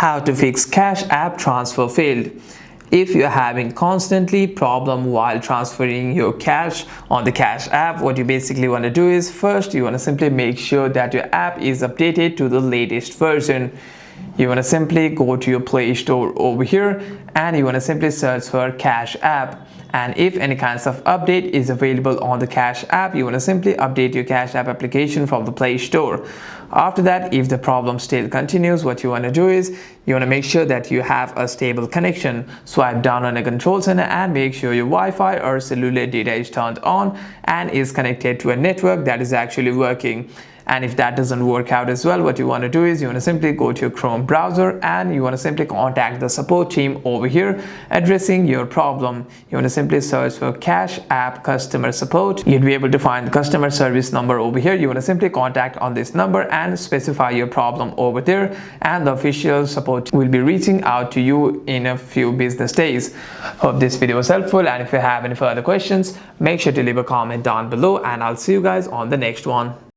How to fix Cash App transfer failed. If you're having constantly problem while transferring your cash on the Cash App, what you basically want to do is first you want to simply make sure that your app is updated to the latest version. You want to simply go to your Play Store over here and you want to simply search for Cash App, and if any kinds of update is available on the Cash App, you want to simply update your Cash App application from the Play Store. After that, if the problem still continues, what you want to do is you want to make sure that you have a stable connection. Swipe down on a control center and make sure your Wi-Fi or cellular data is turned on and is connected to a network that is actually working. And if that doesn't work out as well, what you want to do is you want to simply go to your Chrome browser and you want to simply contact the support team over here addressing your problem. You want to simply search for Cash App customer support. You'd be able to find the customer service number over here. You want to simply contact on this number and specify your problem over there, and the official support will be reaching out to you in a few business days. Hope this video was helpful, and if you have any further questions, make sure to leave a comment down below, and I'll see you guys on the next one.